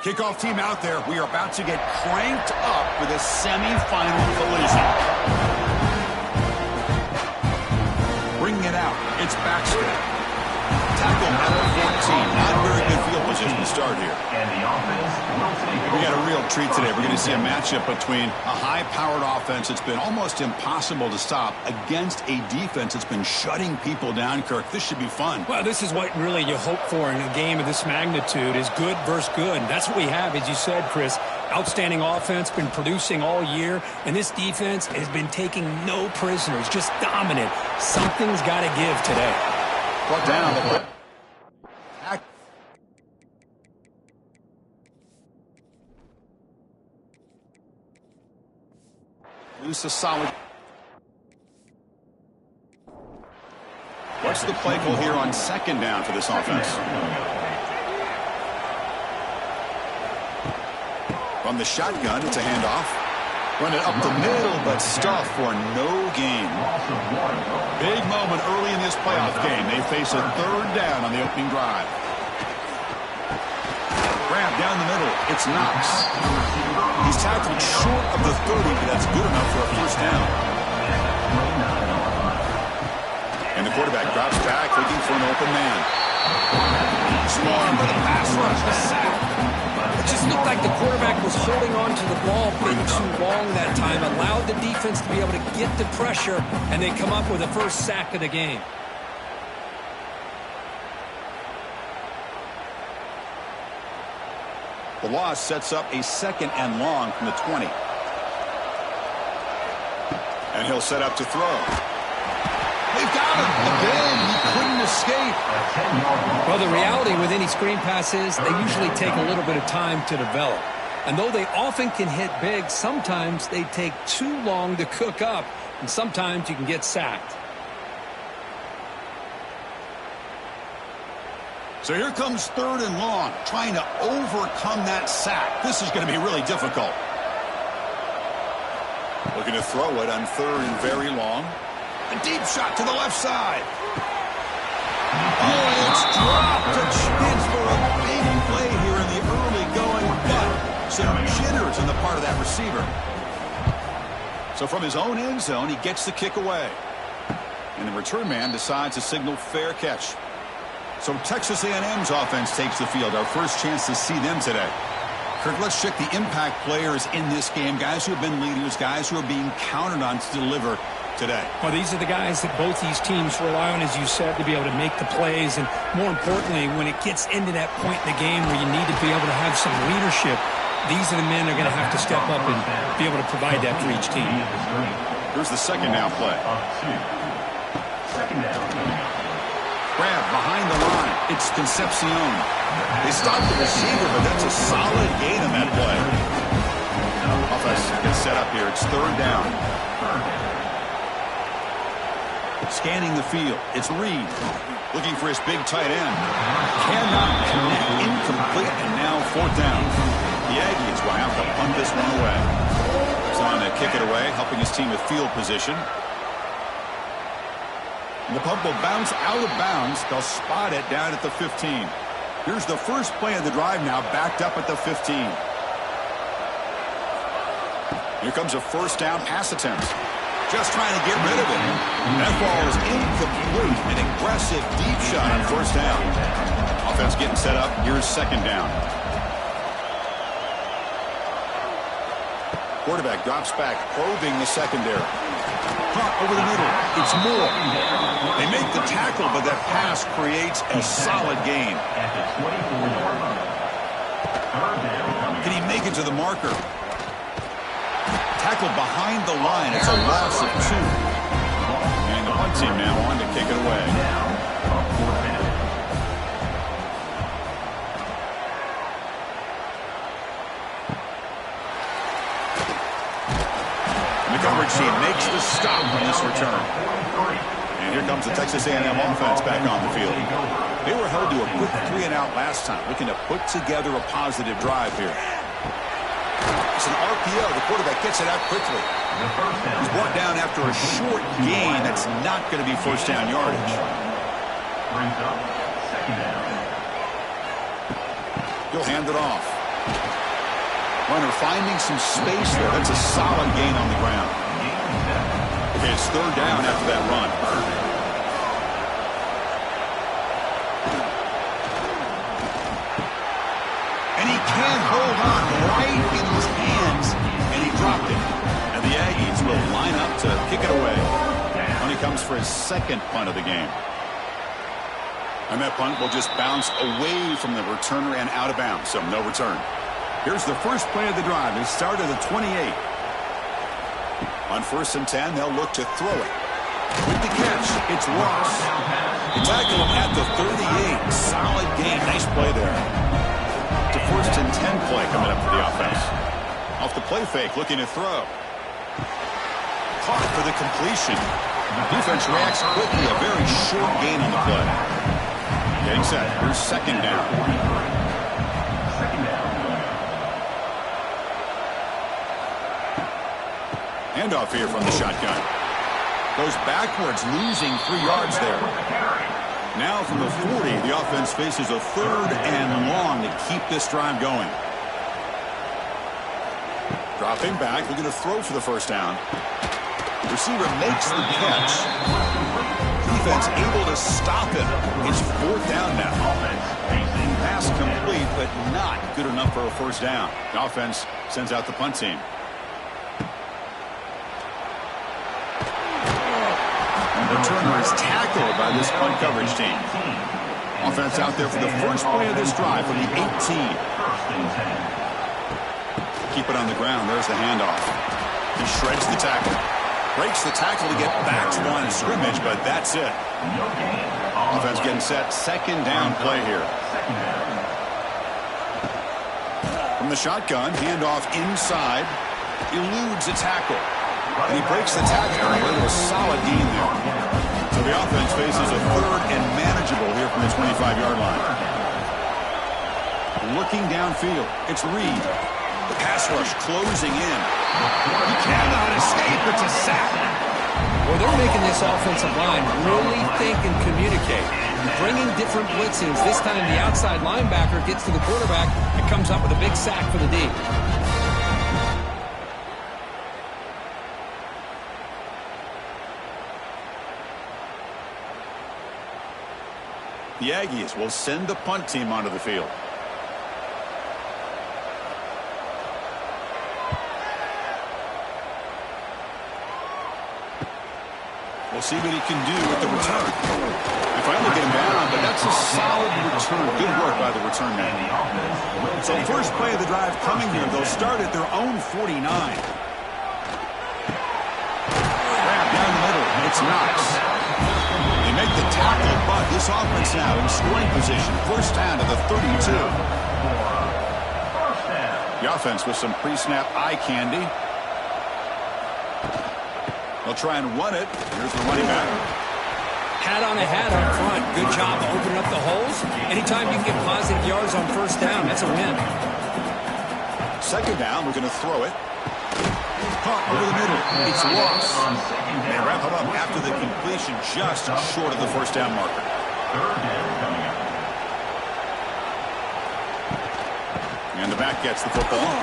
Kickoff team out there. We are about to get cranked up for the semifinal collision. Bringing it out. It's Baxter. Tackle at the 14. Not very good field position to start here. And the offense will take We got a real treat today. We're going to see a matchup between a high-powered offense that's been almost impossible to stop against a defense that's been shutting people down, Kirk. This should be fun. Well, this is what really you hope for in a game of this magnitude is good versus good. And that's what we have, as you said, Chris. Outstanding offense, been producing all year, and this defense has been taking no prisoners, just dominant. Something's got to give today. Brought down. Loose a solid. What's the play call here on second down for this offense? From the shotgun, it's a handoff. Run it up the middle, but stuffed for no gain. Big moment early in this playoff game. They face a third down on the opening drive. Grab down the middle. It's Knox. He's tackled short of the 30, but that's good enough for a first down. And the quarterback drops back, looking for an open man. Swarmed by the pass rush. A sack. It just looked like the quarterback was holding on to the ball a bit too long that time, allowed the defense to be able to get the pressure, and they come up with the first sack of the game. The loss sets up a second and long from the 20. And he'll set up to throw. They've got him. Again, he couldn't escape. Well, the reality with any screen pass is they usually take a little bit of time to develop. And though they often can hit big, sometimes they take too long to cook up, and sometimes you can get sacked. So here comes third and long, trying to overcome that sack. This is going to be really difficult. Looking to throw it on third and very long. A deep shot to the left side. Oh, it's dropped. A chance for a big play here in the early going, but some jitters on the part of that receiver. So from his own end zone, he gets the kick away. And the return man decides to signal fair catch. So Texas A&M's offense takes the field. Our first chance to see them today. Kirk, let's check the impact players in this game. Guys who have been leaders, guys who are being counted on to deliver today. Well, these are the guys that both these teams rely on, as you said, to be able to make the plays. And more importantly, when it gets into that point in the game where you need to be able to have some leadership, these are the men that are going to have to step up and be able to provide that for each team. Here's the second down play. Second down. Grab behind the line. It's Concepcion. They stop the receiver, but that's a solid gain on that play. Offense gets set up here. It's third down. Scanning the field. It's Reed. Looking for his big tight end. Cannot connect. Incomplete. And now fourth down. The Aggies will have to punt this one away. He's on to kick it away, helping his team with field position. And the punt will bounce out of bounds. They'll spot it down at the 15. Here's the first play of the drive now, backed up at the 15. Here comes a first down pass attempt. Just trying to get rid of it. That ball is incomplete. An aggressive deep shot on first down. Offense getting set up. Here's second down. Quarterback drops back, probing the secondary. Punt over the middle. It's Moore. They make the tackle, but that pass creates a solid gain. Can he make it to the marker? Tackle behind the line. It's a loss of 2. And the punt team now on to kick it away. The coverage team makes the stop on this return. And here comes the Texas A&M offense back on the field. They were held to a quick 3-and-out last time, looking to put together a positive drive here. It's an RPO. The quarterback gets it out quickly. He's brought down after a short gain. That's not going to be first down yardage. He'll hand it off. Runner finding some space there. That's a solid gain on the ground. Okay, it's third down after that run. And he can't hold on right in his hands, and he dropped it. And the Aggies will line up to kick it away when he comes for his second punt of the game. And that punt will just bounce away from the returner and out of bounds, so no return. Here's the first play of the drive. It started at the 28. On 1st and 10, they'll look to throw it. With the catch, it's Ross. The tackle at the 38. Solid gain. Nice play there. It's a 1st and 10 play coming up for the offense. Off the play fake, looking to throw. Caught for the completion. Defense reacts quickly. A very short gain on the play. Getting set. Here's second down. Handoff here from the shotgun. Goes backwards, losing 3 yards there. Now from the 40, the offense faces a 3rd and long to keep this drive going. Dropping back, looking to throw for the first down. Receiver makes the catch. Defense able to stop him. It's 4th down now. Pass complete, but not good enough for a first down. The offense sends out the punt team. Returner is tackled by this punt coverage team. Offense out there for the first play of this drive from the 18. Keep it on the ground. There's the handoff. He shreds the tackle. Breaks the tackle to get back to the line of scrimmage, but that's it. Offense getting set. Second down play here. From the shotgun, handoff inside. Eludes a tackle. And he breaks the tackle. It was a solid gain there. So the offense faces a 3rd and manageable here from the 25-yard line. Looking downfield, it's Reed. The pass rush closing in. He cannot escape. It's a sack. Well, they're making this offensive line really think and communicate. Bringing different blitzes. This time the outside linebacker gets to the quarterback and comes up with a big sack for the D. The Aggies will send the punt team onto the field. We'll see what he can do with the return. They finally get him down, but that's a solid return. Good work by the return man. So first play of the drive coming here. They'll start at their own 49. Grab down the middle. It's Knox. They make the tackle, but this offense now in scoring position. First down to the 32. The offense with some pre-snap eye candy. They'll try and run it. Here's the running back. Hat on a hat up front. Good job of opening up the holes. Anytime you can get positive yards on first down, that's a win. Second down, we're going to throw it. Caught over the middle. It's Ross. They wrap it up after the completion, just short of the first down marker. And the back gets the football.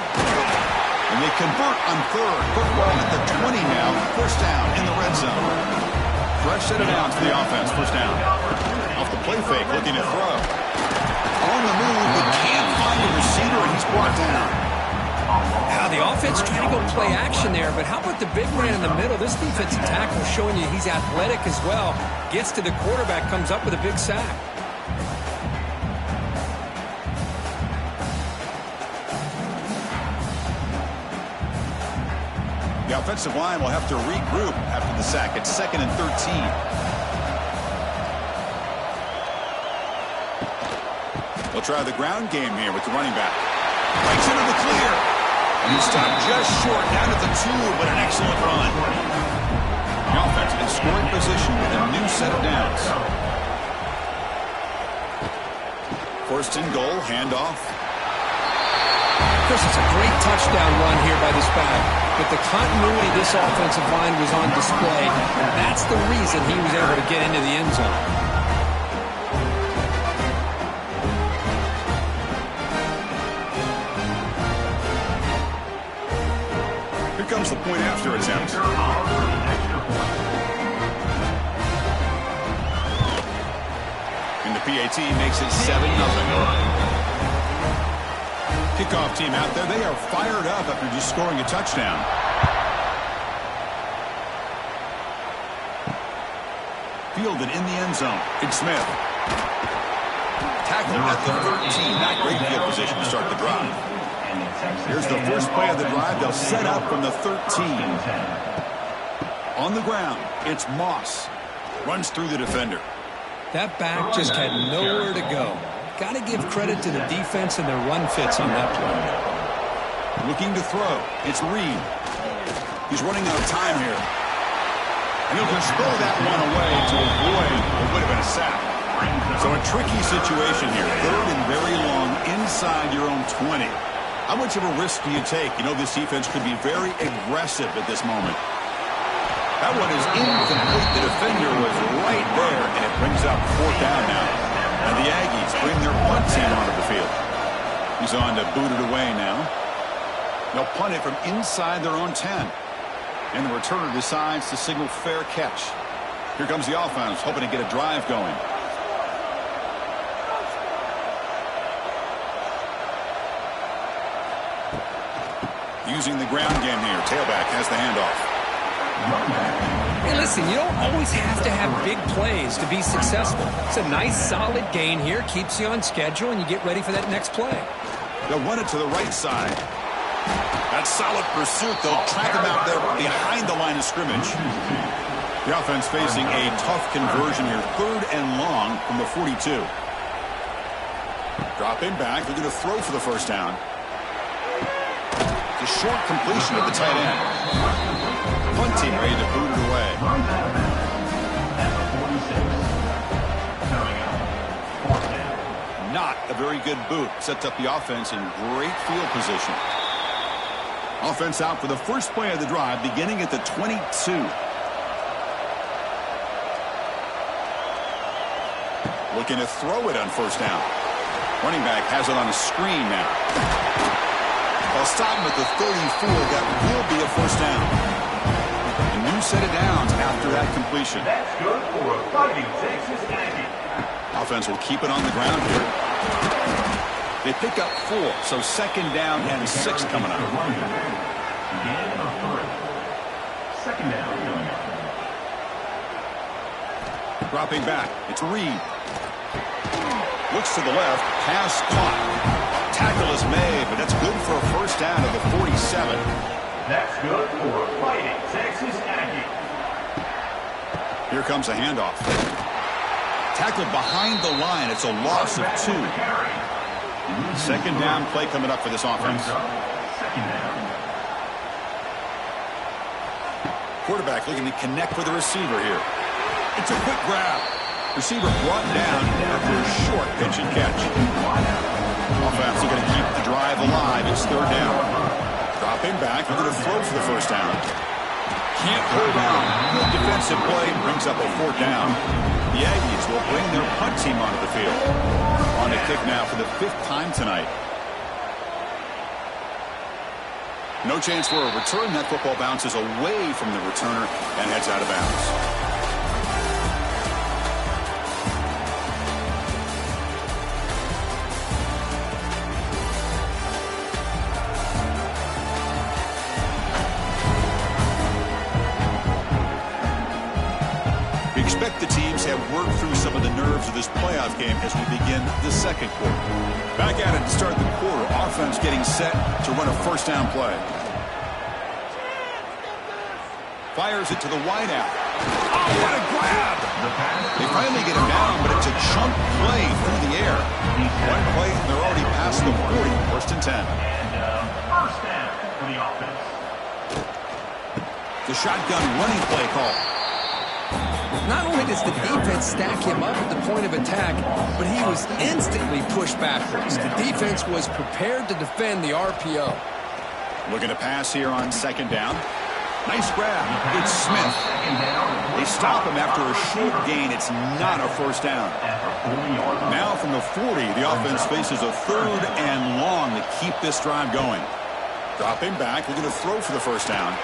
And they convert on 3rd. Football at the 20 now. First down in the red zone. Fresh set of downs for the offense. First down. Off the play fake, looking to throw. On the move, but can't find a receiver, and he's brought down. Now the offense trying to go play action there, but how about the big man in the middle? This defensive tackle showing you he's athletic as well. Gets to the quarterback, comes up with a big sack. The offensive line will have to regroup after the sack. It's 2nd and 13. They'll try the ground game here with the running back. Breaks into the clear. And he stopped just short down at the 2, but an excellent run. The offense in scoring position with a new set of downs. First and goal, handoff. Chris, it's a great touchdown run here by this back. But the continuity of this offensive line was on display. That's the reason he was able to get into the end zone. point after attempt. And the PAT makes it 7-0. Kickoff team out there. They are fired up after just scoring a touchdown. Fielded in the end zone. It's Smith. Tackled at the 13. Not great field position to start the drive. Here's the first play of the drive. They'll set up from the 13. On the ground, it's Moss. Runs through the defender. That back just had nowhere to go. Got to give credit to the defense and their run fits on that play. Looking to throw. It's Reed. He's running out of time here. And he'll just throw that one away to avoid what would have been a sack. So a tricky situation here. Third and very long inside your own 20. How much of a risk do you take? You know this defense could be very aggressive at this moment. That one is incomplete. The defender was right there, and it brings up fourth down now. And the Aggies bring their punt team onto the field. He's on to boot it away now. They'll punt it from inside their own 10. And the returner decides to signal fair catch. Here comes the offense, hoping to get a drive going. Using the ground game here. Tailback has the handoff. Hey, listen, you don't always have to have big plays to be successful. It's a nice, solid gain here. Keeps you on schedule, and you get ready for that next play. They'll run it to the right side. That solid pursuit. They'll track him out there behind the line of scrimmage. The offense facing a tough conversion here. Third and long from the 42. Dropping back. They're going to throw for the first down. The short completion at the tight end. Punt team ready to boot it away. Not a very good boot. Sets up the offense in great field position. Offense out for the first play of the drive, beginning at the 22. Looking to throw it on first down. Running back has it on a screen now. They'll stop him at the 34. That will be a first down. A new set of downs after that completion. That's good for a Fighting Texas Aggie. Offense will keep it on the ground here. They pick up 4, so second down and 6 coming up. Gain of 3. Second down coming up. Dropping back. It's Reed. Looks to the left. Pass caught. Tackle is made, but that's good for a first down at the 47. That's good for a Fighting Texas Aggie. Here comes a handoff. Tackled behind the line. It's a loss of 2. Second down play coming up for this offense. Second down. Quarterback looking to connect with the receiver here. It's a quick grab. Receiver brought down after a short pitch and catch. Offense is going to keep the drive alive. It's third down. Dropping back. They're going to throw for the first down. Can't hold on. Good defensive play brings up a fourth down. The Aggies will bring their punt team onto the field. On the kick now for the 5th time tonight. No chance for a return. That football bounces away from the returner and heads out of bounds. Expect the teams have worked through some of the nerves of this playoff game as we begin the second quarter. Back at it to start the quarter. Offense getting set to run a first down play. Fires it to the wideout. Oh, what a grab! They finally get him down, but it's a chunk play through the air. One play, and they're already past the 40. First and 10. And first down for the offense. The shotgun running play call. Not only does the defense stack him up at the point of attack, but he was instantly pushed backwards. The defense was prepared to defend the RPO. Looking to pass here on second down. Nice grab. It's Smith. They stop him after a short gain. It's not a first down. Now from the 40, the offense faces a third and long to keep this drive going. Dropping back. Looking to throw for the first down.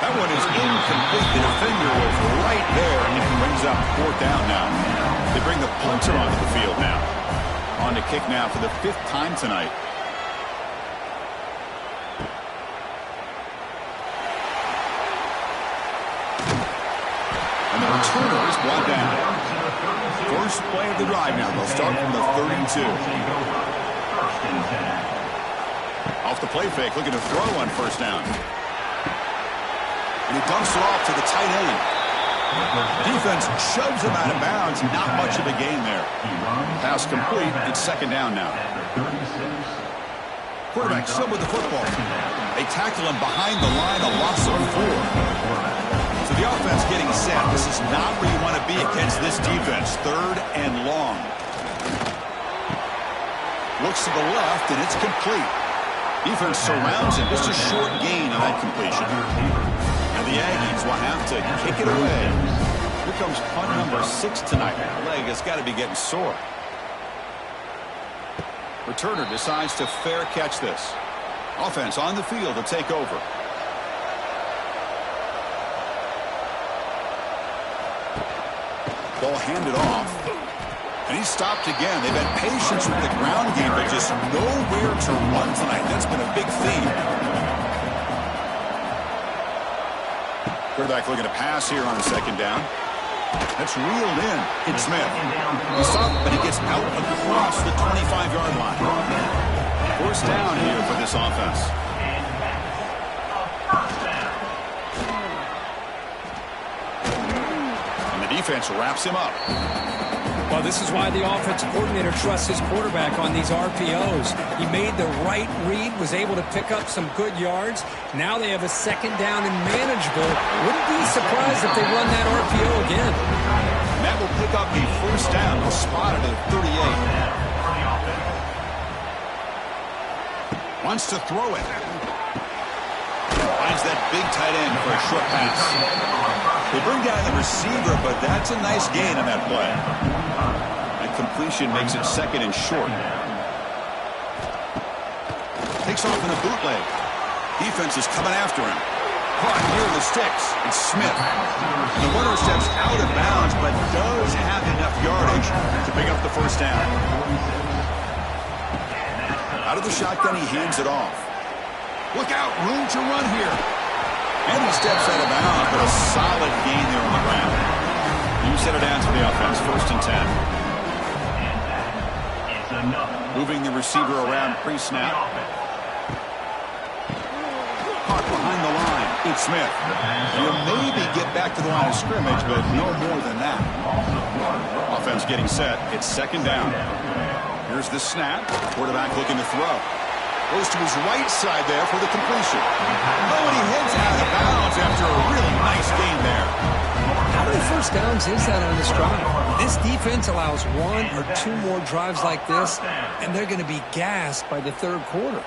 That one is incomplete. The defender was right there, and it brings up 4th down now. They bring the punter onto the field now. On to kick now for the 5th time tonight. And the returner is brought down. First play of the drive now. They'll start from the 32. Off the play fake, looking to throw on 1st down. And he dumps it off to the tight end. Defense shoves him out of bounds. Not much of a gain there. Pass complete. It's 2nd down now. Quarterback still with the football. They tackle him behind the line, a loss of 4. So the offense getting set. This is not where you want to be against this defense. 3rd and long. Looks to the left, and it's complete. Defense surrounds him. Just a short gain on that completion. And the Aggies will have to kick it away. Here comes punt number 6 tonight. The leg has got to be getting sore. Returner decides to fair catch this. Offense on the field to take over. Ball handed off. And he's stopped again. They've had patience with the ground game, but just nowhere to run tonight. That's been a big theme. Quarterback looking to pass here on 2nd down. That's reeled in. It's Smith. He's stopped, but he gets out across the 25-yard line. 1st down here for this offense. Defense wraps him up. Well, this is why the offensive coordinator trusts his quarterback on these RPOs. He made the right read, was able to pick up some good yards. Now they have a 2nd down and manageable. Wouldn't be surprised if they run that RPO again. And that will pick up a 1st down. They'll spot it at 38. Wants to throw it. Finds that big tight end for a short pass. They bring down the receiver, but that's a nice gain on that play. And completion makes it 2nd and short. Takes off in a bootleg. Defense is coming after him. Caught near the sticks. It's Smith. The runner steps out of bounds, but does have enough yardage to pick up the 1st down. Out of the shotgun, he hands it off. Look out, room to run here. And he steps out of bounds, but a solid gain there on the ground. You set it down to the offense, 1st and 10. Moving the receiver around pre-snap. Caught behind the line. It's Smith. He'll maybe get back to the line of scrimmage, but no more than that. Offense getting set. It's 2nd down. Here's the snap. Quarterback looking to throw. Goes to his right side there for the completion. Oh, and he heads out of bounds after a really nice gain there. How many 1st downs is that on this drive? This defense allows 1 or 2 more drives like this, and they're going to be gassed by the 3rd quarter.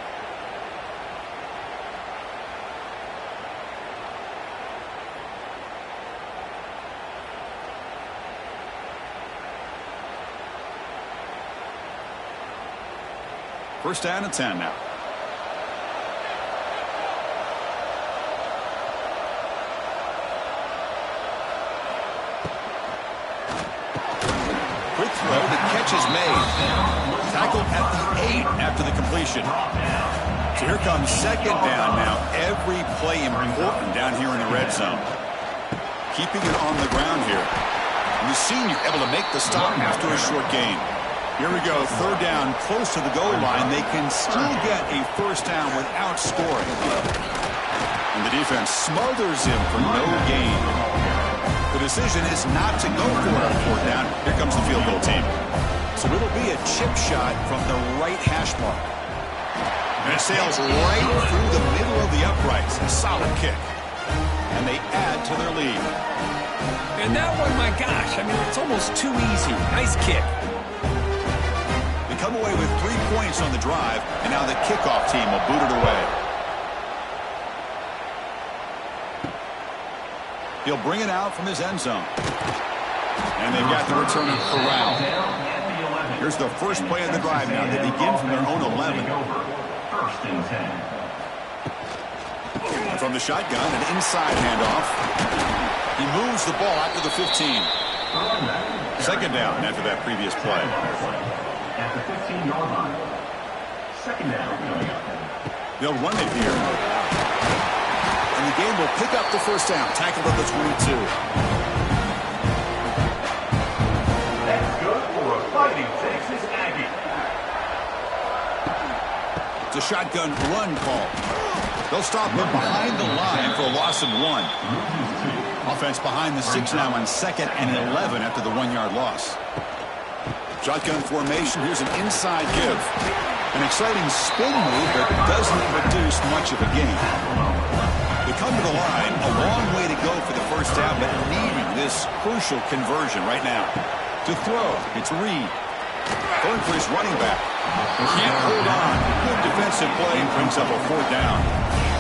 First down and 10 now. Quick throw. The catch is made. Tackled at the 8 after the completion. So here comes 2nd down now. Every play important down here in the red zone. Keeping it on the ground here. And the senior able to make the stop after a short gain. Here we go, 3rd down, close to the goal line. They can still get a 1st down without scoring. And the defense smothers him for no gain. The decision is not to go for it on 4th down. Here comes the field goal team. So it'll be a chip shot from the right hash mark. And it sails right through the middle of the uprights. A solid kick. And they add to their lead. And that one, my gosh, I mean, it's almost too easy. Nice kick. Come away with 3 points on the drive, and now the kickoff team will boot it away. He'll bring it out from his end zone. And they've got the returner corralled. Here's the first play of the drive now. They begin from their own 11. from the shotgun, an inside handoff. He moves the ball out to the 15. Second down after that previous play. At the 15-yard line. Second down coming up. They'll run it here. And the game will pick up the first down. Tackled at the 22. That's good for a fighting Texas Aggie. It's a shotgun run call. They'll stop him behind the line for a loss of 1. Offense behind the 6 now on 2nd and 11 after the 1-yard loss. Shotgun formation. Here's an inside give. An exciting spin move, but doesn't produce much of a gain. They come to the line, a long way to go for the first down, but needing this crucial conversion right now. To throw, it's Reed. Going for his running back. Can't hold on. Good defensive play brings up a 4th down.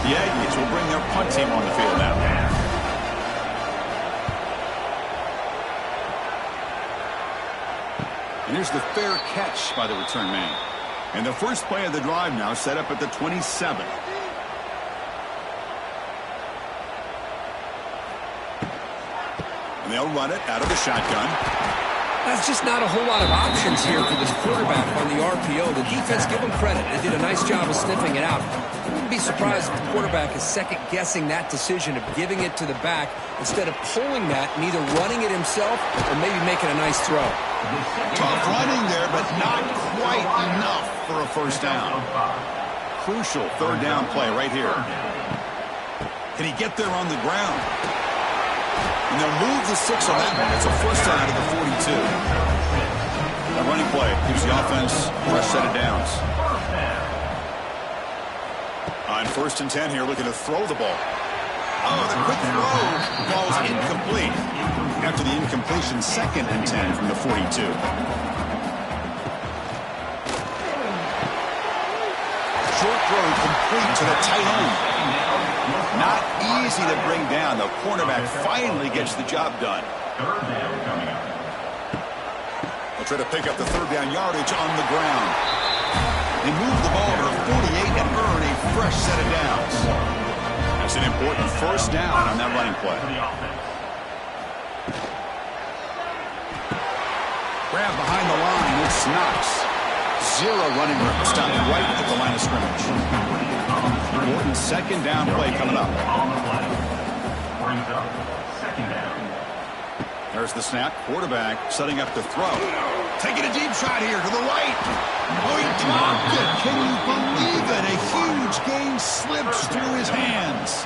The Aggies will bring their punt team on the field now. And here's the fair catch by the return man. And the first play of the drive now set up at the 27. And they'll run it out of the shotgun. That's just not a whole lot of options here for this quarterback on the RPO. The defense, give them credit. They did a nice job of sniffing it out. I wouldn't be surprised if the quarterback is second-guessing that decision of giving it to the back instead of pulling that and either running it himself or maybe making a nice throw. Tough running there, but not quite enough for a first down. Crucial 3rd down play right here. Can he get there on the ground? And they'll move the 6 on that one. It's a first down to the 42. The running play gives the offense a fresh set of downs. On 1st and 10 here, looking to throw the ball. Oh, the quick throw falls incomplete. After the incompletion, 2nd and 10 from the 42. Short throw complete to the tight end. Not easy to bring down. The cornerback finally gets the job done. 3rd down coming up. They'll try to pick up the 3rd down yardage on the ground. They move the ball to the 48 and earn a fresh set of downs. That's an important first down on that running play. Grab behind the line. It's Knox. 0 running room. Stopped right at the line of scrimmage. Important 2nd down play coming up. On the play. Brings up 2nd down. There's the snap. Quarterback setting up the throw. Taking a deep shot here to the right. Oh, he dropped it. Can you believe it? A huge gain slips through his hands.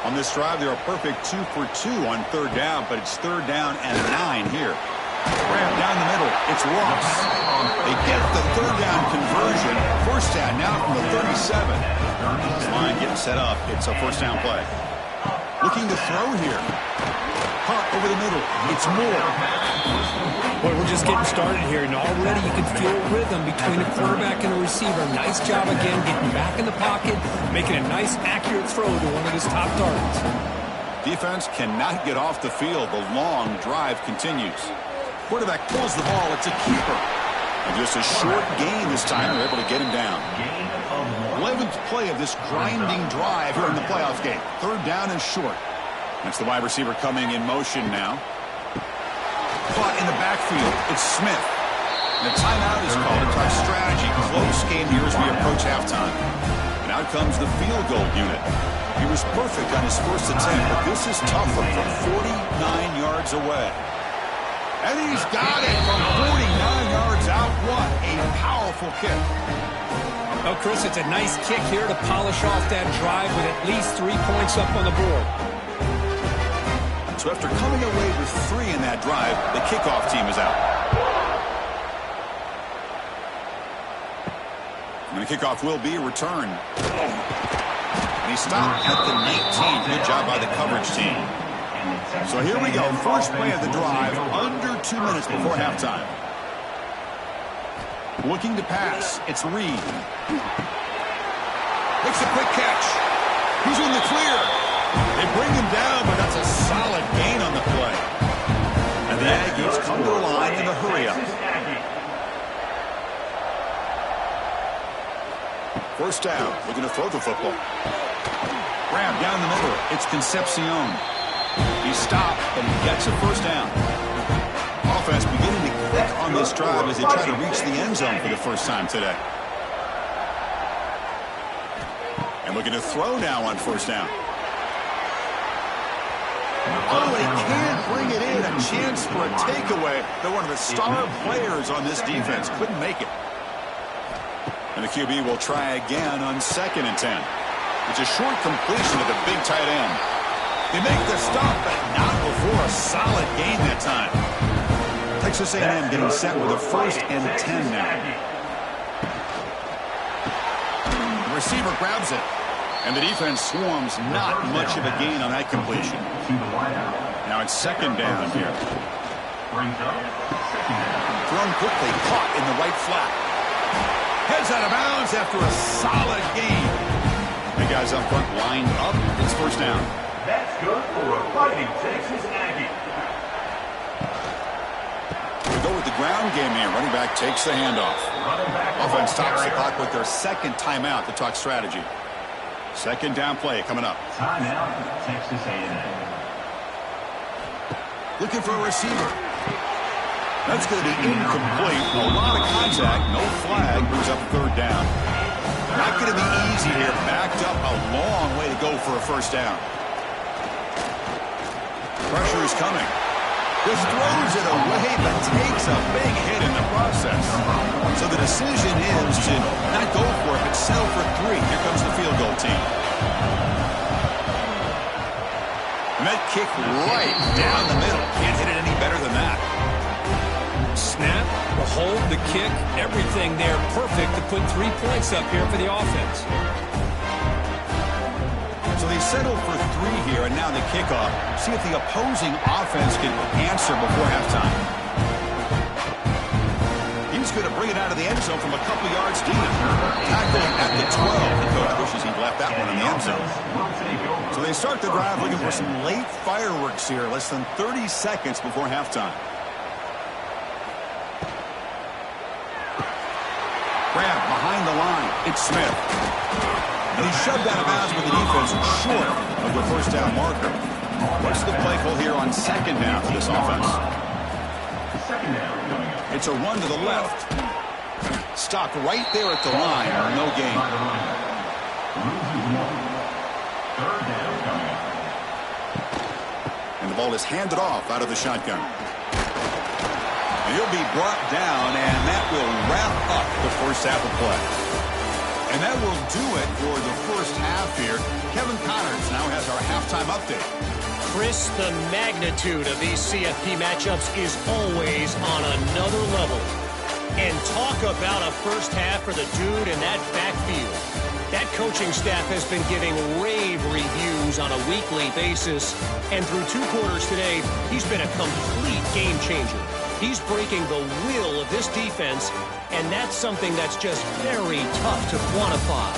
On this drive, they're a perfect 2 for 2 on 3rd down, but it's 3rd down and 9 here. Grab down the middle. It's Ross. They get the 3rd down conversion. First down now from the 37. Line getting set up. It's a first down play. Looking to throw here. Hot over the middle. It's Moore. Boy, we're just getting started here, and already you can feel rhythm between the quarterback and the receiver. Nice job again getting back in the pocket, making a nice, accurate throw to one of his top targets. Defense cannot get off the field. The long drive continues. Quarterback pulls the ball. It's a keeper. And just a short gain this time. They're able to get him down. 11th play of this grinding drive here in the playoff game. 3rd down and short. That's the wide receiver coming in motion now. Caught in the backfield. It's Smith. And a timeout is called to talk strategy. Close game here as we approach halftime. And out comes the field goal unit. He was perfect on his first attempt, but this is tougher from 49 yards away. And he's got it from 49 yards out. What a powerful kick. Oh, Chris, it's a nice kick here to polish off that drive with at least 3 points up on the board. So after coming away with 3 in that drive, the kickoff team is out. And the kickoff will be returned. And he stopped at the 19. Good job by the coverage team. So here we go. First play of the drive, under 2 minutes before halftime. Looking to pass. It's Reed. Makes a quick catch. He's in the clear. They bring him down, but that's a solid gain on the play. And the Aggies come to the line in a hurry-up. First down. Looking to throw the football. Grab down the middle. It's Concepcion. He stopped, but he gets a first down. Offense beginning to click on this drive as they try to reach the end zone for the first time today. And looking to throw now on first down. Oh, he can't bring it in. A chance for a takeaway. They're one of the star players on this defense. Couldn't make it. And the QB will try again on 2nd and 10. It's a short completion to the big tight end. They make the stop, but not before a solid gain that time. Texas A&M getting set with a 1st and 10 now. The receiver grabs it. And the defense swarms. Not much of a gain on that completion. Now it's 2nd down here. Thrown quickly, caught in the right flat. Heads out of bounds after a solid gain. The guys up front lined up. It's first down. That's good for a Fighting Texas Aggie. We go with the ground game here. Running back takes the handoff. Offense stops the clock with their 2nd timeout to talk strategy. 2nd down play coming up. Timeout, Texas A&M. Looking for a receiver. That's going to be incomplete. A lot of contact. No flag. Moves up 3rd down. Not going to be easy here. Backed up a long way to go for a first down. Pressure is coming. Just throws it away, but takes a big hit in the process. So the decision is to not go for it, but settle for 3. Here comes the field goal team. And that kick right down the middle. Can't hit it any better than that. Snap, the hold, the kick, everything there perfect to put 3 points up here for the offense. So they settled for 3 here, and now the kickoff. See if the opposing offense can answer before halftime. He's going to bring it out of the end zone from a couple yards deep. Tackling at the 12. The coach wishes he'd left that one in the end zone. So they start the drive looking for some late fireworks here. Less than 30 seconds before halftime. Grab behind the line. It's Smith. And he's shoved out of bounds with the defense short of the first down marker. What's the play call here on 2nd down for this offense? It's a run to the left. Stopped right there at the line. No gain. And the ball is handed off out of the shotgun. And he'll be brought down, and that will wrap up the first half of play. And that will do it for the first half here. Kevin Connors now has our halftime update. Chris, the magnitude of these CFP matchups is always on another level. And talk about a first half for the dude in that backfield. That coaching staff has been giving rave reviews on a weekly basis. And through 2 quarters today, he's been a complete game changer. He's breaking the will of this defense, and that's something that's just very tough to quantify.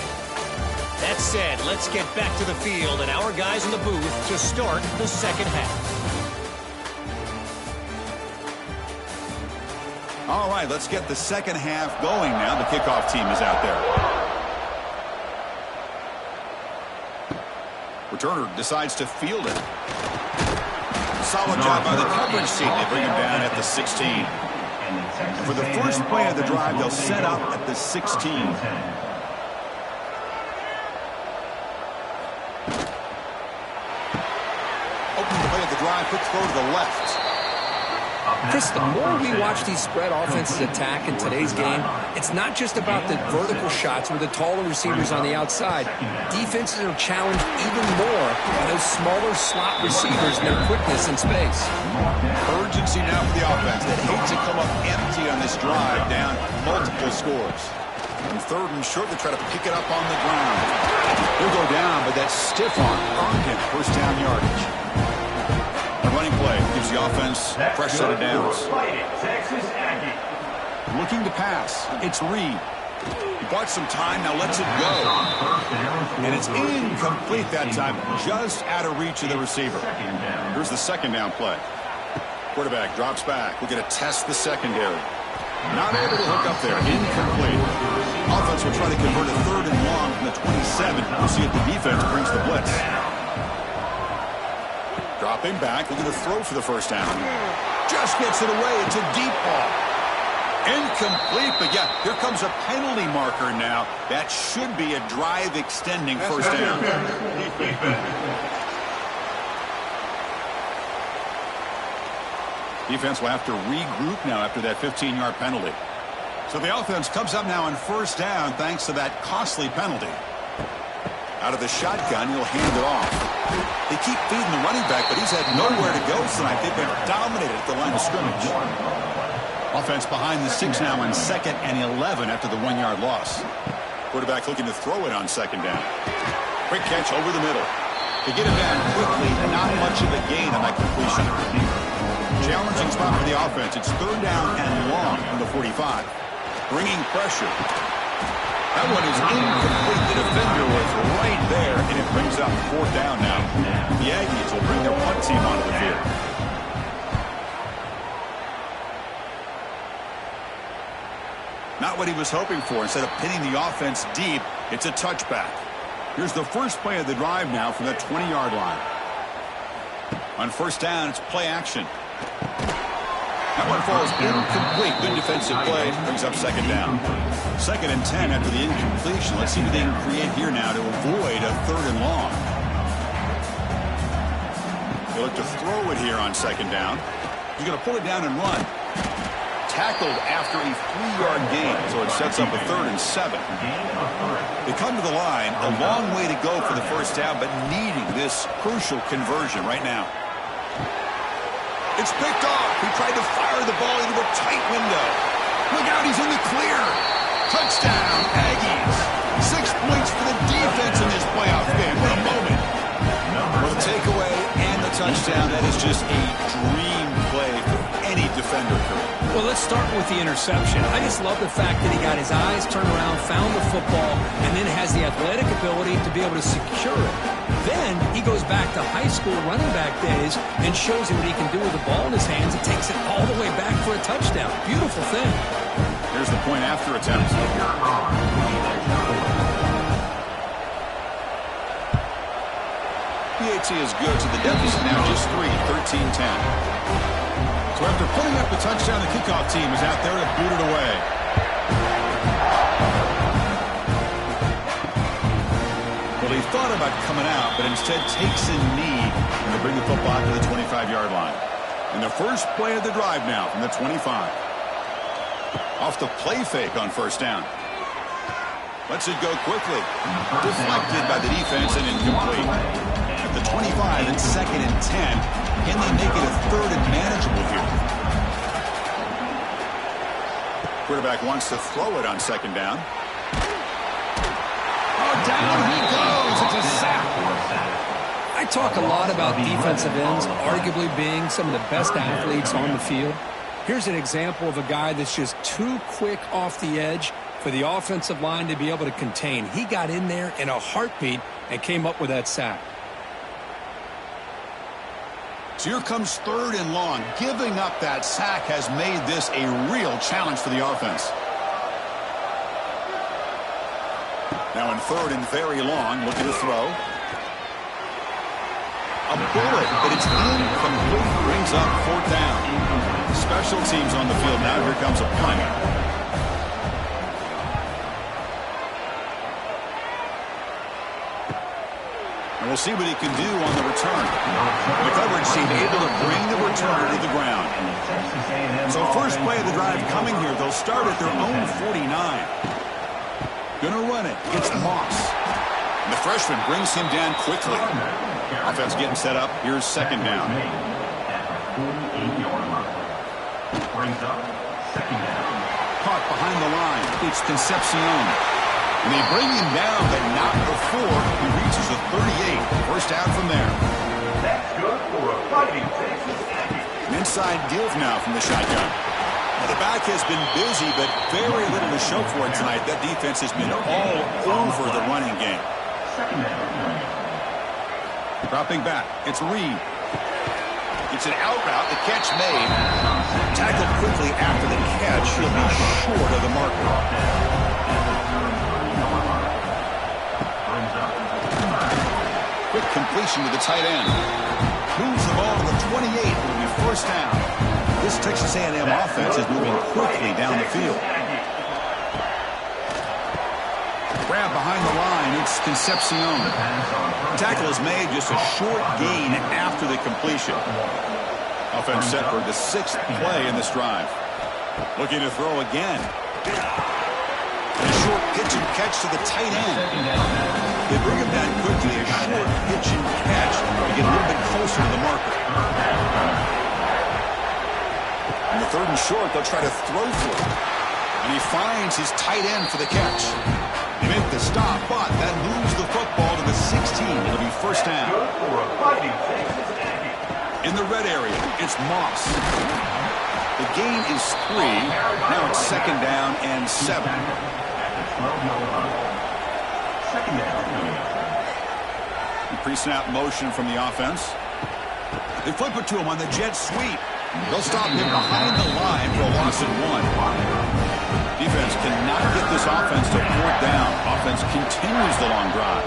That said, let's get back to the field and our guys in the booth to start the second half. All right, let's get the second half going now. The kickoff team is out there. Returner decides to field it. Solid job by the coverage team. They bring him down at the 16. For the first play of the drive, they'll set up at the 16. Open the play of the drive, quick throw to the left. Chris, the more we watch these spread offenses attack in today's game, it's not just about the vertical shots with the taller receivers on the outside. Defenses are challenged even more by those smaller slot receivers and their quickness in space. Urgency now for the offense that hates to come up empty on this drive, down multiple scores. On 3rd and short, they try to pick it up on the ground. He'll go down, but that stiff arm earned him first down yardage. The running play gives the offense a fresh set of downs. Looking to pass. It's Reed. He bought some time, now lets it go. And it's incomplete that time, just out of reach of the receiver. Here's the second down play. Quarterback drops back. We're going to test the secondary. Not able to hook up there. Incomplete. Offense will try to convert a 3rd and long from the 27. We'll see if the defense brings the blitz. Dropping back, looking to throw for the first down. Just gets it away. It's a deep ball. Incomplete, but yeah, here comes a penalty marker now. That should be a drive-extending first down. Defense will have to regroup now after that 15-yard penalty. So the offense comes up now on first down thanks to that costly penalty. Out of the shotgun, he'll hand it off. They keep feeding the running back, but he's had nowhere to go tonight. They've been dominated at the line of scrimmage. Offense behind the 6 now on 2nd and 11 after the 1-yard loss. Quarterback looking to throw it on 2nd down. Quick catch over the middle. To get him down quickly, not much of a gain on that completion. Challenging spot for the offense. It's 3rd down and long from the 45. Bringing pressure. That one is incomplete. The defender was right there, and it brings up 4th down now. The Aggies will bring their punt team onto the field. Not what he was hoping for. Instead of pinning the offense deep, it's a touchback. Here's the first play of the drive now from the 20-yard line. On first down, it's play action. That one falls incomplete. Good defensive play. Brings up 2nd down. 2nd and 10 after the incompletion. Let's see what they can create here now to avoid a 3rd and long. They look to throw it here on 2nd down. He's going to pull it down and run. Tackled after a 3-yard gain, so it sets up a 3rd and 7. They come to the line, a long way to go for the first down, but needing this crucial conversion right now. It's picked off. He tried to fire the ball into a tight window. Look out, he's in the clear. Touchdown, Aggies. 6 points for the defense in this playoff game. What a moment. Well, the takeaway and the touchdown, that is just a dream play for any defender. Well, let's start with the interception. I just love the fact that he got his eyes turned around, found the football, and then has the athletic ability to be able to secure it. Then he goes back to high school running back days and shows you what he can do with the ball in his hands and takes it all the way back for a touchdown. Beautiful thing. Here's the point after attempt. PAT is good, so the deficit now just 3, 13-10. So after putting up the touchdown, the kickoff team is out there to boot it away. Well, he thought about coming out, but instead takes a knee to bring the football to the 25-yard line. And the first play of the drive now from the 25. Off the play fake on first down. Lets it go quickly. Deflected by the defense and incomplete. At the 25 and 2nd and 10. Can they make it a 3rd and manageable here? Quarterback wants to throw it on 2nd down. Oh, down he goes. It's a sack. I talk a lot about defensive ends arguably being some of the best athletes on the field. Here's an example of a guy that's just too quick off the edge for the offensive line to be able to contain. He got in there in a heartbeat and came up with that sack. So here comes 3rd and long. Giving up that sack has made this a real challenge for the offense. Now in 3rd and very long, looking to throw. A bullet, but it's incomplete. Brings up 4th down. Special teams on the field now. Here comes a punt. And we'll see what he can do on the return. The coverage team able to bring the returner to the ground. So first play of the drive coming here. They'll start at their own 49. Gonna run it. It's Moss. And the freshman brings him down quickly. Offense getting set up. Here's 2nd down. Brings up 2nd down. Caught behind the line. It's Concepcion. And they bring him down, but not before he reaches the 38. First down from there. That's good for a fighting Texas Aggies. An inside give now from the shotgun. Well, the back has been busy, but very little to show for it tonight. That defense has been all over the running game. 2nd down. Dropping back. It's Reed. It's an out route. The catch made. Tackled quickly after the catch. He'll be short of the marker. Quick completion to the tight end. Moves the ball to the 28. It'll be first down. This Texas A&M offense is moving quickly down the field. Grab behind the line. It's Concepcion. Tackle is made, just a short gain after the completion. Offense set for the 6th play in this drive. Looking to throw again. And a short pitch and catch to the tight end. They bring him back quickly. A short pitch and catch to get a little bit closer to the marker. On the 3rd and short, they'll try to throw for it. And he finds his tight end for the catch. He made the stop, but that moves the football to the 16. It'll be first down. In the red area, it's Moss. The gain is 3. Now it's 2nd down and 7. Pre-snap motion from the offense. They flip it to him on the jet sweep. They'll stop him behind the line for a loss of 1. Defense cannot get this offense to 4th down. Offense continues the long drive.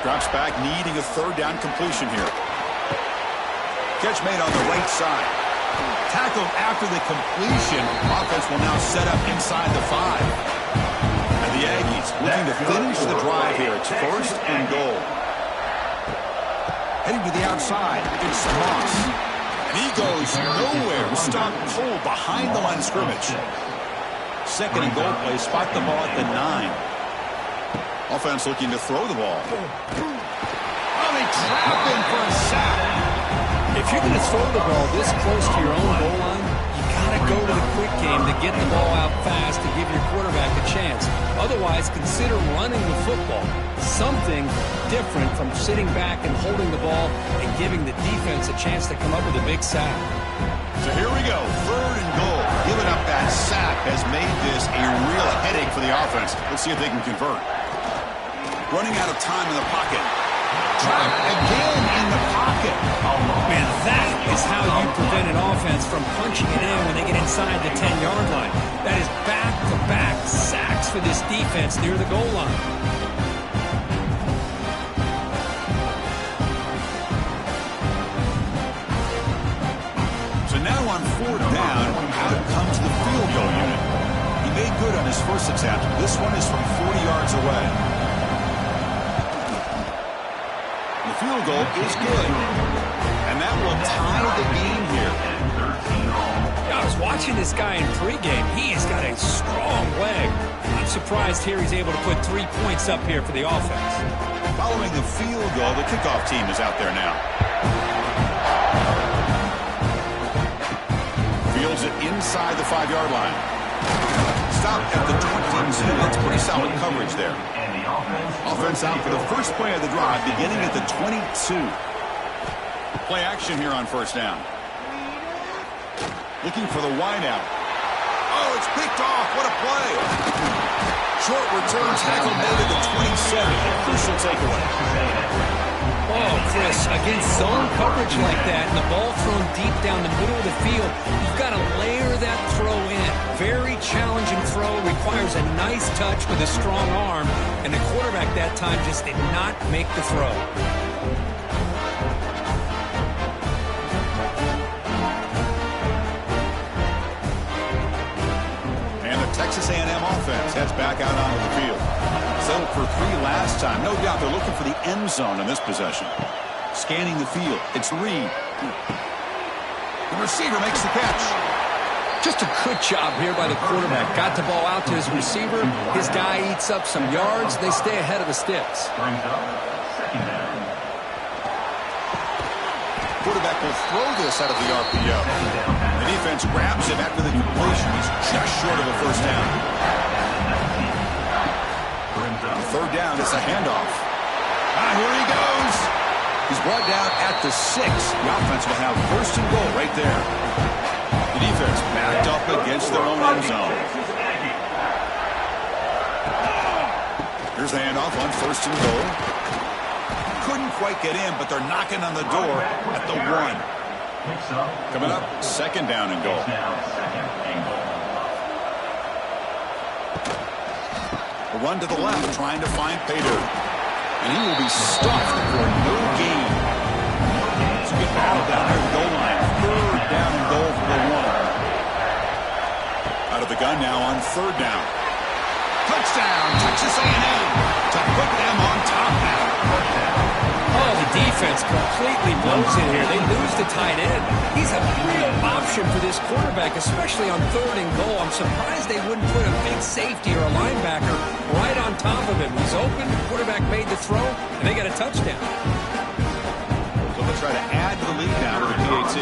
Drops back, needing a 3rd down completion here. Catch made on the right side. Tackled after the completion. Offense will now set up inside the 5. And the Aggies looking to finish the drive here. It's 1st and goal. Heading to the outside, it's Moss. And he goes nowhere. Stopped cold behind the line of scrimmage. 2nd and goal play. Spot the ball at the 9. Offense looking to throw the ball. Oh, they trap him for a sack. If you're going to throw the ball this close to your own goal line, you got to go to the quick game to get the ball out fast to give your quarterback a chance. Otherwise, consider running the football. Something different from sitting back and holding the ball and giving the defense a chance to come up with a big sack. So here we go, 3rd and goal. Giving up that sack has made this a real headache for the offense. Let's see if they can convert. Running out of time in the pocket. Trapped again in the pocket. Man, that is how you prevent an offense from punching it in when they get inside the 10-yard line. That is back-to-back sacks for this defense near the goal line. So now on 4th down, out comes the field goal unit. He made good on his first attempt. This one is from 40 yards away. The field goal is good. And that will tie the game here. I was watching this guy in pregame. He has got a strong leg. I'm surprised here he's able to put 3 points up here for the offense. Following the field goal, the kickoff team is out there now. Fields it inside the 5-yard line. Stopped at the 22. That's pretty solid coverage there. Offense out for the first play of the drive, beginning at the 22. Play action here on 1st down. Looking for the wideout. Oh, it's picked off. What a play. Short return tackle made at the 27. A crucial takeaway. Oh, Chris, against zone coverage like that and the ball thrown deep down the middle of the field, you've got to layer that throw in. Very challenging throw, requires a nice touch with a strong arm, and the quarterback that time just did not make the throw. And the Texas A&M offense heads back out onto the field. Settled for 3 last time. No doubt they're looking for the end zone in this possession. Scanning the field. It's Reed. The receiver makes the catch. Just a good job here by the quarterback. Got the ball out to his receiver. His guy eats up some yards. They stay ahead of the sticks. Quarterback will throw this out of the RPO. The defense grabs him after the completion. He's just short of a first down. 3rd down, it's a handoff. Here he goes. He's brought down at the 6. The offense will have 1st and goal right there. The defense backed up against their own end zone. Here's the handoff on 1st and goal. Couldn't quite get in, but they're knocking on the door at the 1. Coming up, 2nd down and goal. A run to the left, trying to find Payton. And he will be stuffed for no gain. It's a good battle down there at the goal line. 3rd down and goal for the 1. Out of the gun now on 3rd down. Touchdown, Texas A&M to put them on top now. Oh, the defense completely blows it here. They lose the tight end. He's a real option for this quarterback, especially on 3rd and goal. I'm surprised they wouldn't put a big safety or a linebacker right on top of him. He's open, the quarterback made the throw, and they got a touchdown. So they'll try to add to the lead now with a PAT.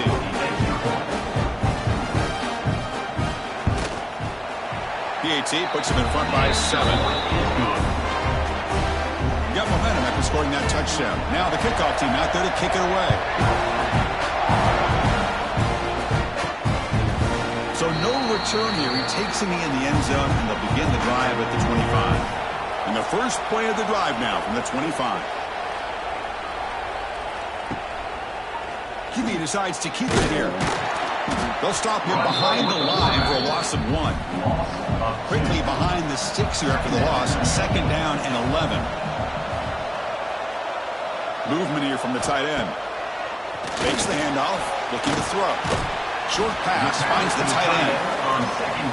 PAT puts him in front by 7. Got momentum after scoring that touchdown. Now the kickoff team out there to kick it away. So no return here. He takes him in the end zone, and they'll begin the drive at the 25. And the first play of the drive now from the 25. QB decides to keep it here. They'll stop him behind the line for a loss of 1. Quickly behind the sticks here after the loss. 2nd down and 11. Movement here from the tight end. Takes the handoff, looking to throw. Short pass, finds the tight end.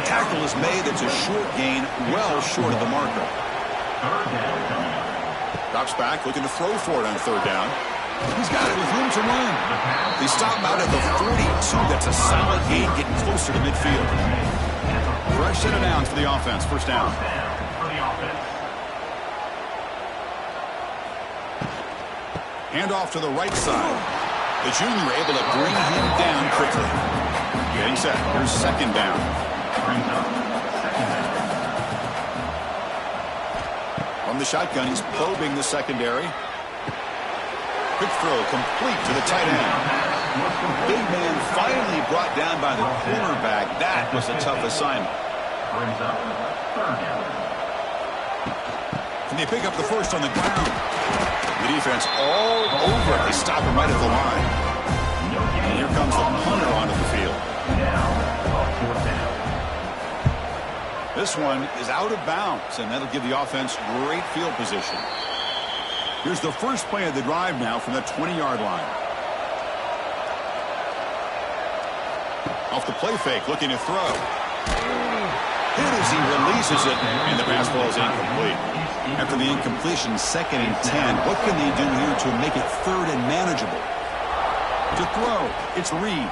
Tackle is made. That's a short gain, well short of the marker. Drops back, looking to throw for it on 3rd down. He's got it with room to run. They stop out at the 42. That's a solid gain, getting closer to midfield. Fresh set of downs for the offense. 1st down. Handoff to the right side. The junior able to bring him down quickly. Getting set. Here's 2nd down. From the shotgun, he's probing the secondary. Quick throw complete to the tight end. Big man finally brought down by the cornerback. That was a tough assignment. Can they pick up the first on the ground? The defense all over it. They stop him right at the line. And here comes the punter onto the field. This one is out of bounds, and that'll give the offense great field position. Here's the first play of the drive now from the 20-yard line. Off the play fake, looking to throw. Hit as he releases it, and the pass ball is incomplete. After the incompletion, 2nd and 10. What can they do here to make it 3rd and manageable? To throw, it's Reed.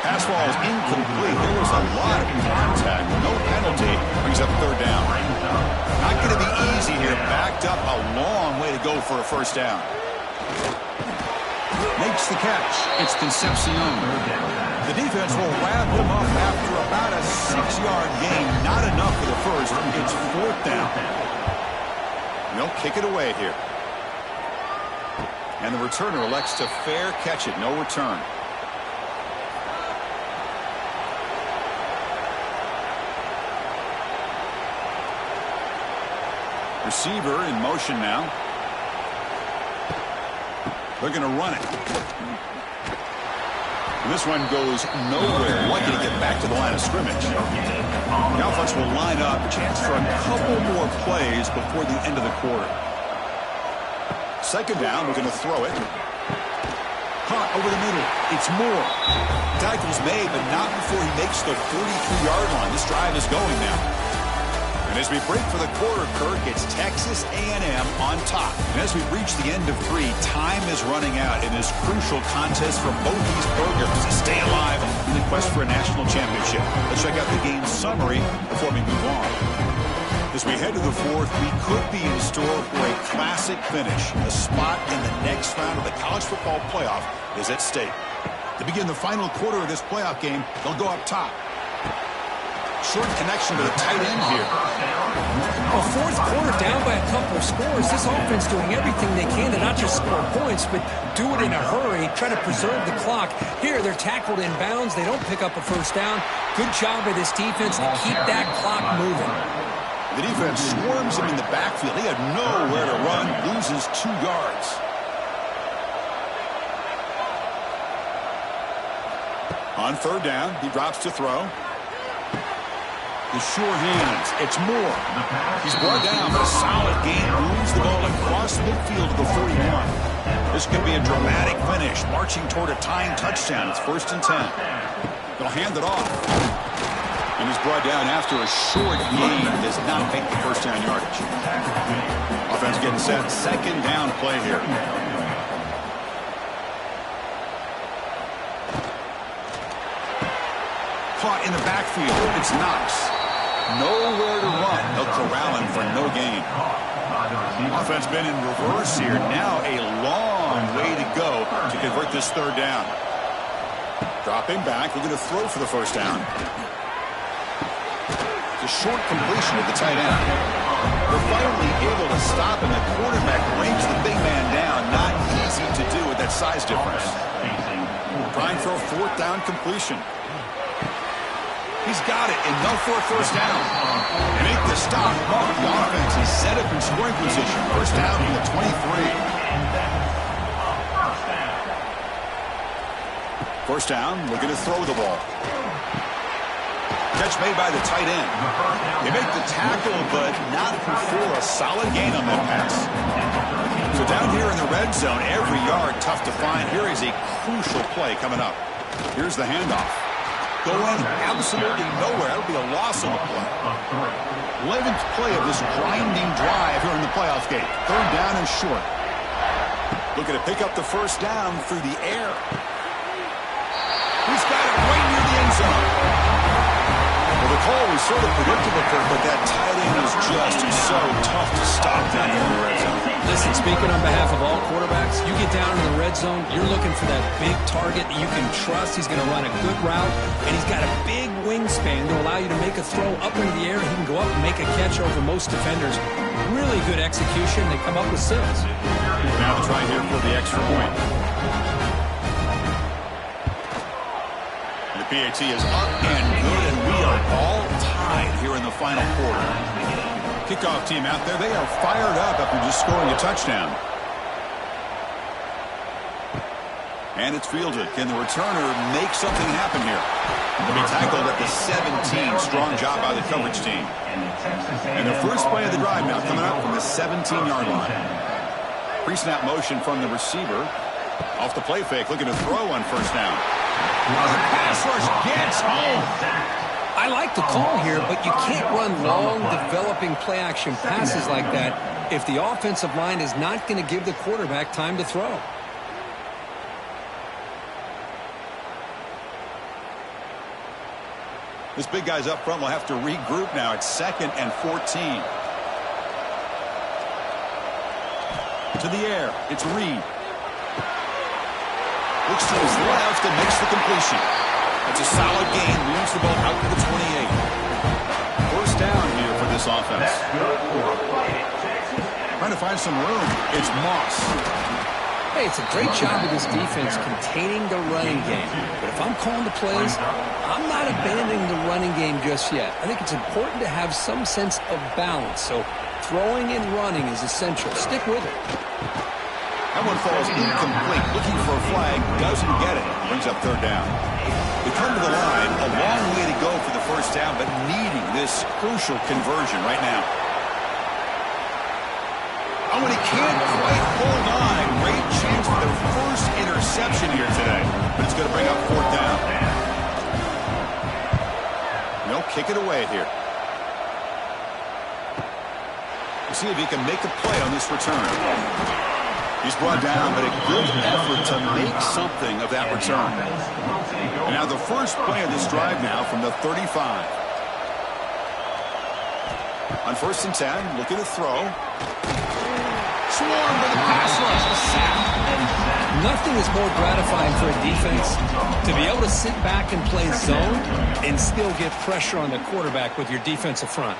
Pass ball is incomplete. There was a lot of contact. No penalty. Brings up 3rd down. Not going to be easy here. Backed up a long way to go for a 1st down. Makes the catch. It's Concepcion. The defense will wrap him up after about a 6-yard gain. Not enough for the first. It's 4th down. And they'll kick it away here. And the returner elects to fair catch it. No return. Receiver in motion now. They're going to run it. And this one goes nowhere. Lucky to get back to the line of scrimmage. The offense will line up. Chance for a couple more plays before the end of the quarter. 2nd down. We're going to throw it. Caught over the middle. It's Moore. Tackle's made, but not before he makes the 43-yard line. This drive is going now. And as we break for the quarter, Kirk, it's Texas A&M on top. And as we reach the end of 3, time is running out in this crucial contest for both these programs to stay alive in the quest for a national championship. Let's check out the game summary before we move on. As we head to the 4th, we could be in store for a classic finish. A spot in the next round of the college football playoff is at stake. To begin the final quarter of this playoff game, they'll go up top. Short connection to the tight end here. Well, 4th quarter down by a couple of scores. This offense doing everything they can to not just score points, but do it in a hurry, try to preserve the clock. Here, they're tackled in bounds. They don't pick up a 1st down. Good job by this defense to keep that clock moving. The defense swarms him in the backfield. He had nowhere to run, loses 2 yards. On 3rd down, he drops to throw. The sure hands. It's Moore. He's brought down, but a solid gain moves the ball across midfield to the 41. This could be a dramatic finish, marching toward a tying touchdown. It's 1st and 10. They'll hand it off. And he's brought down after a short gain. Does not make the 1st down yardage. Offense getting set. 2nd down play here. Caught in the backfield. It's Knox. Nowhere to run. They'll corral him for no gain. Offense been in reverse here. Now a long way to go to convert this 3rd down. Dropping back. We're going to throw for the 1st down. It's a short completion with the tight end. They're finally able to stop him. The quarterback brings the big man down. Not easy to do with that size difference. Trying for a 4th down completion. He's got it, enough for a 1st down. And make the stop. The offense is set up in scoring position. 1st down from the 23. 1st down, looking to throw the ball. Catch made by the tight end. They make the tackle, but not before a solid gain on that pass. So down here in the red zone, every yard tough to find. Here is a crucial play coming up. Here's the handoff. Going absolutely nowhere. That'll be a loss on the play. 11th play of this grinding drive here in the playoff game. 3rd down and short. Looking to pick up the 1st down through the air. He's got it right near the end zone. Well, the call was sort of predictable, but that tight end is just so tough to stop down here in the red zone. Listen, speaking on behalf of all quarterbacks, you get down in the red zone, you're looking for that big target that you can trust. He's going to run a good route, and he's got a big wingspan to allow you to make a throw up into the air. He can go up and make a catch over most defenders. Really good execution. They come up with 6. Now to try here for the extra point. The PAT is up and good, and we are all tied here in the final quarter. Kickoff team out there, they are fired up after just scoring a touchdown. And it's fielded. Can the returner make something happen here? He'll be tackled at the 17. Strong job by the coverage team. And the first play of the drive now coming up from the 17-yard line. Pre-snap motion from the receiver. Off the play fake, looking to throw on 1st down. The pass rush gets home. I like the call here, but you can't run long, developing play-action passes like that if the offensive line is not going to give the quarterback time to throw. This big guy's up front will have to regroup now. It's 2nd and 14. To the air. It's Reed. Looks to his left and makes the completion. That's a solid gain. Moves the ball out to the 28. 1st down here for this offense. Trying to find some room. It's Moss. Hey, it's a great job of this defense containing the running game. But if I'm calling the plays, I'm not abandoning the running game just yet. I think it's important to have some sense of balance. So throwing and running is essential. Stick with it. That one falls incomplete. Looking for a flag. Doesn't get it. Brings up 3rd down. They come to the line. A long way to go for the 1st down, but needing this crucial conversion right now. Oh, and he can't quite hold on. A great chance for their first interception here today. But it's going to bring up 4th down. They'll kick it away here. We'll see if he can make a play on this return. He's brought down, but a good effort to make something of that return. And now the first play of this drive now from the 35. On 1st and 10, looking to throw. Swarmed by the pass rush, a sack. Nothing is more gratifying for a defense to be able to sit back and play zone and still get pressure on the quarterback with your defensive front.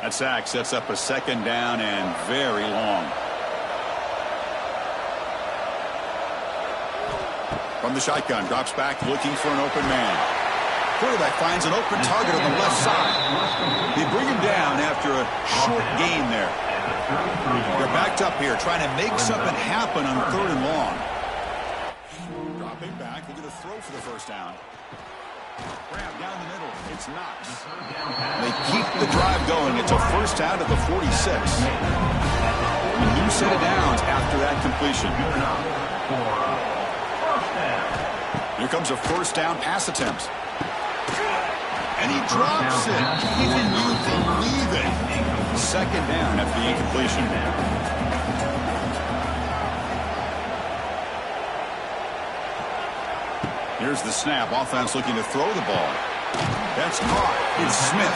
That sack sets up a 2nd down and very long. From the shotgun, drops back looking for an open man. Quarterback finds an open target on the left side. They bring him down after a short gain there. They're backed up here, trying to make something happen on 3rd and long. Dropping back, they're going to throw for the first down. Grab down the middle, it's Knox. They keep the drive going. It's a first down at the 46. A new set of downs after that completion. Here comes a first down pass attempt. And he drops it. Can you believe it? Second down after the incompletion. Here's the snap. Offense looking to throw the ball. That's caught. It's Smith.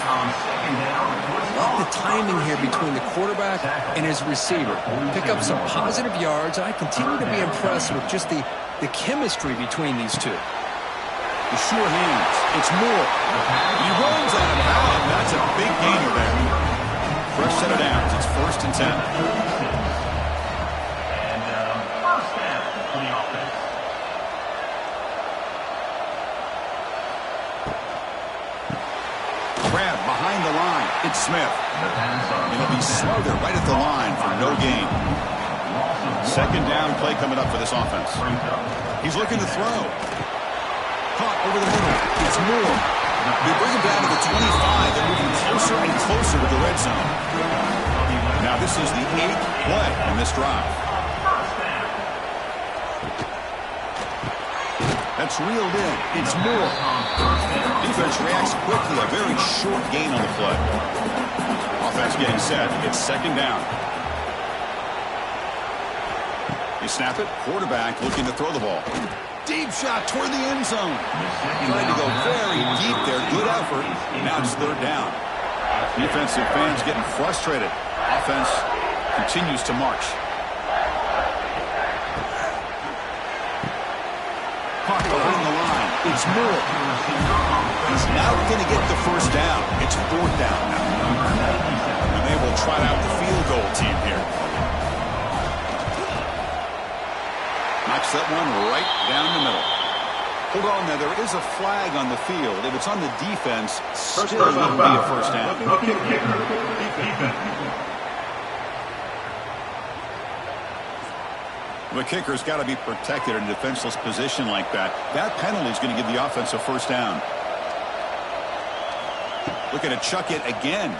The timing here between the quarterback and his receiver. Pick up some positive yards. I continue to be impressed with just the chemistry between these two. The sure hands. It's Moore. He rolls out of bounds. That's a big gainer there. Fresh set of downs. It's 1st and 10. And first down for the offense. Grab behind the line. It's Smith. It'll be smothered right at the line for no gain. Second down play coming up for this offense. He's looking to throw. Caught over the middle. It's Moore. They bring him down to the 25. They're moving closer and closer to the red zone. Now this is the 8th play in this drive. That's reeled in. It's Moore. Defense reacts quickly. A very short gain on the play. Offense getting set. It's second down. You snap it. Quarterback looking to throw the ball. Deep shot toward the end zone. Trying to go very deep there. Good effort. Now it's 3rd down. Defensive fans getting frustrated. Offense continues to march. Caught behind the line. It's Moore. He's now going to get the first down. It's 4th down now. And they will trot out the field goal team here. Knocks that one right down the middle. Hold on there. There is a flag on the field. If it's on the defense, still wouldn't be a first down. The kicker's got to be protected in a defenseless position like that. That penalty is going to give the offense a first down. Looking to chuck it again.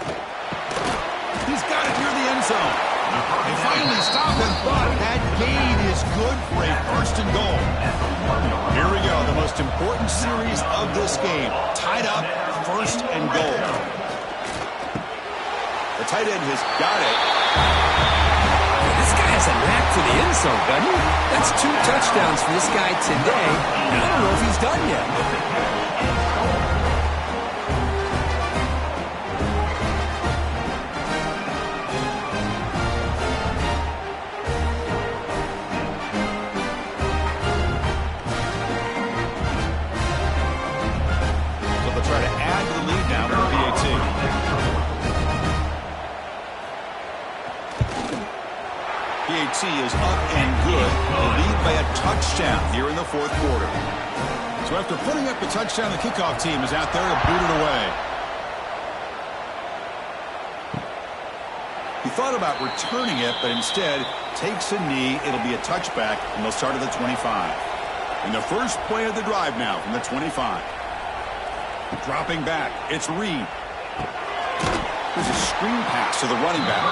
He's got it near the end zone. They finally stop him, but that gain is good for a 1st and goal. Here we go, the most important series of this game. Tied up, 1st and goal. The tight end has got it. This guy has a knack for the end zone, doesn't he? That's 2 touchdowns for this guy today, and I don't know if he's done yet. Is up and good. They lead by a touchdown here in the 4th quarter. So after putting up the touchdown, the kickoff team is out there to boot it away. He thought about returning it, but instead takes a knee. It'll be a touchback, and they'll start at the 25. And the first play of the drive now from the 25. Dropping back. It's Reed. There's a screen pass to the running back.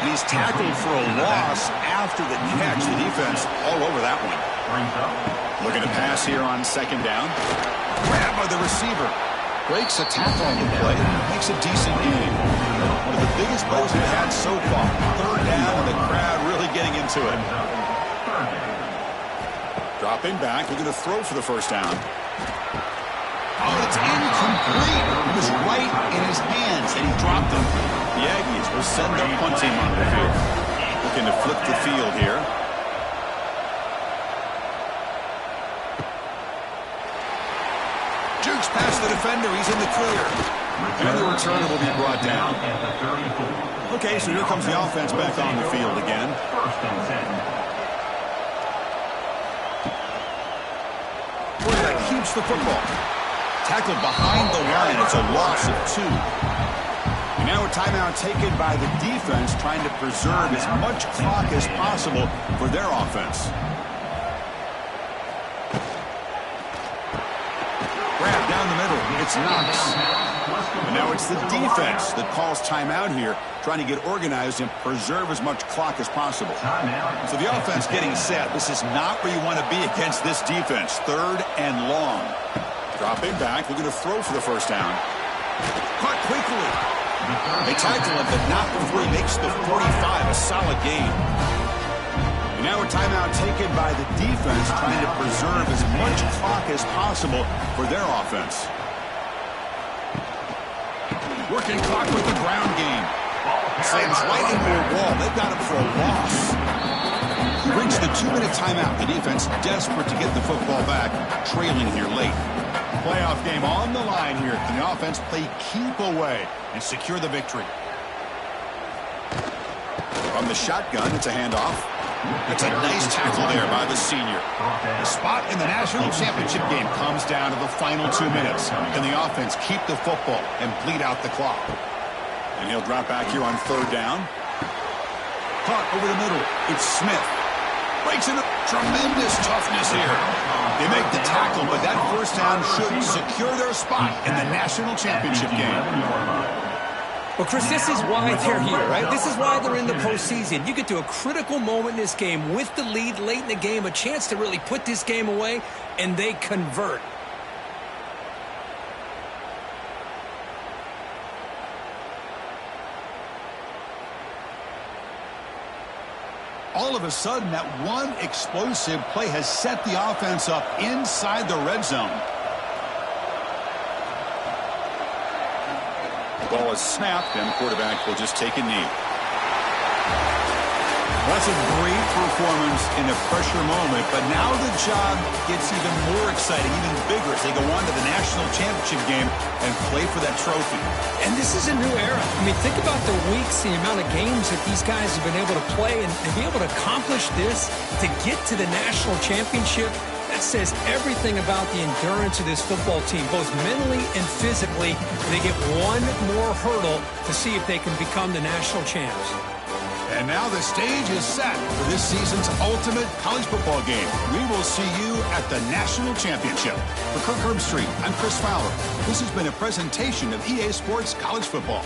And he's tackled for a loss after the catch. The defense all over that one. Looking to pass here on second down. Grab by the receiver. Breaks a tackle on the play. Makes a decent gain. One of the biggest plays we've had so far. 3rd down and the crowd really getting into it. Dropping back. Looking to throw for the first down. Oh, it's incomplete. It was right in his hands, and he dropped him. The Aggies will send their punt team on the field. Looking to flip the field here. Jukes past the defender. He's in the clear. And the returner will be brought down. Okay, so here comes the offense back on the field again. keeps the football. Tackled behind the line. It's a loss of 2. And now a timeout taken by the defense, trying to preserve as much clock as possible for their offense. Grab down the middle. It's Knox. And now it's the defense that calls timeout here, trying to get organized and preserve as much clock as possible. So the offense getting set. This is not where you want to be against this defense. 3rd and long. Dropping back, looking to throw for the first down. Caught quickly. They tackle him, but not before he makes the 45, a solid gain. And now a timeout taken by the defense, trying to preserve as much clock as possible for their offense. Working clock with the ground game. Slams right into a wall. They've got him for a loss. Brings the 2-minute timeout. The defense desperate to get the football back, trailing here late. Playoff game on the line here. Can the offense play keep away and secure the victory? From the shotgun, it's a handoff. That's a nice tackle there by the senior. The spot in the national championship game comes down to the final 2 minutes. Can the offense keep the football and bleed out the clock? And he'll drop back here on 3rd down. Caught over the middle. It's Smith. Breaks into tremendous toughness here. They make the tackle, but that first down should secure their spot in the national championship game. Well, Chris, this is why they're here, right? This is why they're in the postseason. You get to a critical moment in this game with the lead late in the game, a chance to really put this game away, and they convert. All of a sudden, that one explosive play has set the offense up inside the red zone. Ball is snapped, and the quarterback will just take a knee. That's a great performance in a pressure moment, but now the job gets even more exciting, even bigger as they go on to the national championship game and play for that trophy. And this is a new era. I mean, think about the weeks, the amount of games that these guys have been able to play, and to be able to accomplish this, to get to the national championship, that says everything about the endurance of this football team, both mentally and physically. They get one more hurdle to see if they can become the national champs. And now the stage is set for this season's ultimate college football game. We will see you at the national championship. For Kirk Herbstreit, I'm Chris Fowler. This has been a presentation of EA Sports College Football.